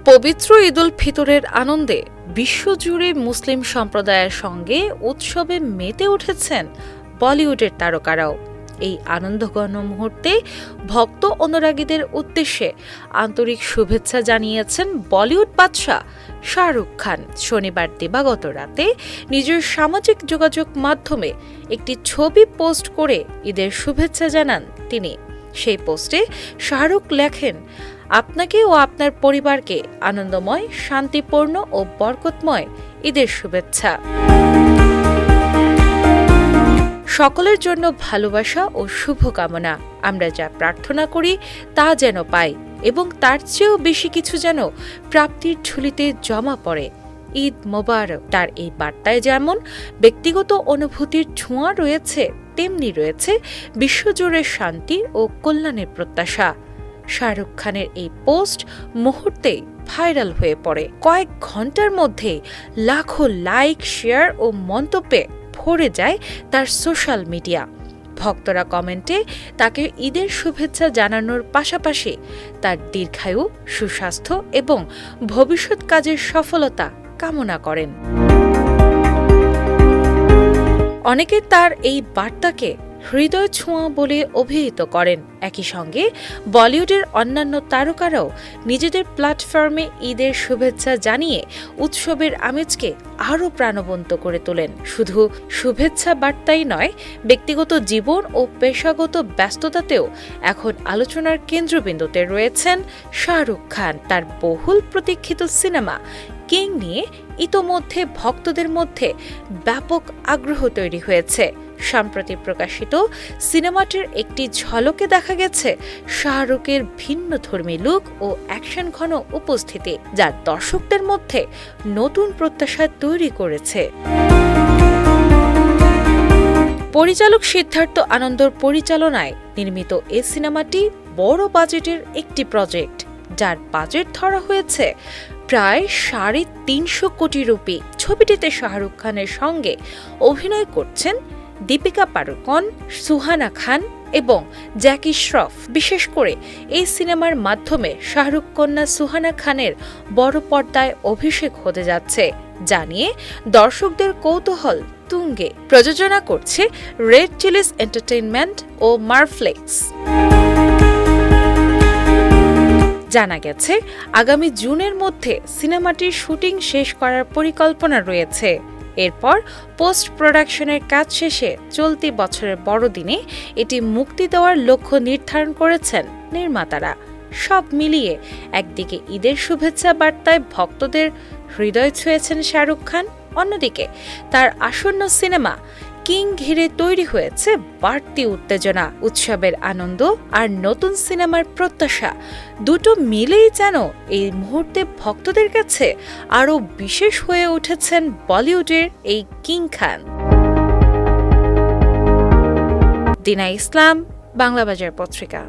পবিত্র ঈদ উল ফিতরের আনন্দে বিশ্বজুড়ে মুসলিম সম্প্রদায়ের সঙ্গে উৎসবে মেতে উঠেছেন বলিউডের তারকারাও। এই আনন্দঘন মুহূর্তে ভক্ত অনুরাগীদের উদ্দেশ্যে আন্তরিক শুভেচ্ছা জানিয়েছেন বলিউড বাদশা শাহরুখ খান। শনিবার দিবাগত রাতে নিজের সামাজিক যোগাযোগ মাধ্যমে একটি ছবি পোস্ট করে ঈদের শুভেচ্ছা জানান তিনি। সেই পোস্টে শাহরুখ লেখেন, আপনাকে ও আপনার পরিবারকে আনন্দময়, শান্তিপূর্ণ ও বরকতময় ঈদের শুভেচ্ছা। সকলের জন্য ভালোবাসা ও শুভকামনা। আমরা যা প্রার্থনা করি তা যেন পাই এবং তার চেয়েও বেশি কিছু যেন প্রাপ্তির ঝুলিতে জমা পড়ে। ঈদ মোবারক। তার এই বার্তায় যেমন ব্যক্তিগত অনুভূতির ছোঁয়া রয়েছে, তেমনি রয়েছে বিশ্বজুড়ে শান্তি ও কল্যাণের প্রত্যাশা। শাহরুখ খানের এই পোস্ট মুহূর্তেই ভাইরাল হয়ে পড়ে। কয়েক ঘন্টার মধ্যে লাখো লাইক, শেয়ার ও মন্তব্যে ভরে যায় তার সোশ্যাল মিডিয়া। ভক্তরা কমেন্টে তাকে ঈদের শুভেচ্ছা জানানোর পাশাপাশি তার দীর্ঘায়ু, সুস্বাস্থ্য এবং ভবিষ্যৎ কাজের সফলতা কামনা করেন। অনেকে তার এই বার্তাকে হৃদয় ছোঁয়া বলে অভিহিত করেন। একই সঙ্গে বলিউডের অন্যান্য তারকারাও নিজেদের প্ল্যাটফর্মে ঈদের শুভেচ্ছা জানিয়ে উৎসবের আমেজকে আরও প্রাণবন্ত করে তোলেন। শুধু শুভেচ্ছা বার্তাই নয়, ব্যক্তিগত জীবন ও পেশাগত ব্যস্ততাতেও এখন আলোচনার কেন্দ্রবিন্দুতে রয়েছেন শাহরুখ খান। তার বহুল প্রতীক্ষিত সিনেমা কিং নিয়ে ইতোমধ্যে ভক্তদের মধ্যে ব্যাপক আগ্রহ তৈরি হয়েছে। সম্প্রতি প্রকাশিত সিনেমাটির একটি ঝলকে দেখা গেছে শাহরুখের ভিন্নধর্মী লুক ও অ্যাকশন ঘন উপস্থিতি, যা দর্শকদের মধ্যে নতুন প্রত্যাশা তৈরি করেছে। পরিচালক সিদ্ধার্থ আনন্দর পরিচালনায় নির্মিত এই সিনেমাটি বড় বাজেটের একটি প্রজেক্ট, যার বাজেট ধরা হয়েছে প্রায় ৩৫০ কোটি রুপি। ছবিটিতে শাহরুখ খানের সঙ্গে অভিনয় করছেন দীপিকা পাড়ুকোন, সুহানা খান এবং জ্যাকি শ্রফ। বিশেষ করে এই সিনেমার মাধ্যমে শাহরুখ কন্যা সুহানা খানের বড় পর্দায় অভিষেক হতে যাচ্ছে, যা নিয়ে দর্শকদের কৌতূহল তুঙ্গে। প্রযোজনা করছে রেড চিলিস এন্টারটেইনমেন্ট ও মারফ্লেক্স। জানা গেছে আগামী জুনের মধ্যে সিনেমাটির শুটিং শেষ করার পরিকল্পনা রয়েছে। এরপর পোস্ট প্রোডাকশনের কাজ শেষে চলতি বছরের বড়দিনে এটি মুক্তি দেওয়ার লক্ষ্য নির্ধারণ করেছেন নির্মাতারা। সব মিলিয়ে একদিকে ঈদের শুভেচ্ছা বার্তায় ভক্তদের হৃদয় ছুঁয়েছেন শাহরুখ খান, অন্যদিকে তার আসন্ন সিনেমা কিং ঘিরে তৈরি হয়েছে বাড়তি উত্তেজনা। উৎসবের আনন্দ আর নতুন সিনেমার প্রত্যাশা দুটো মিলেই যেন এই মুহূর্তে ভক্তদের কাছে আরও বিশেষ হয়ে উঠেছেন বলিউডের এই কিং খান। দিনা ইসলাম, বাংলাবাজার পত্রিকা।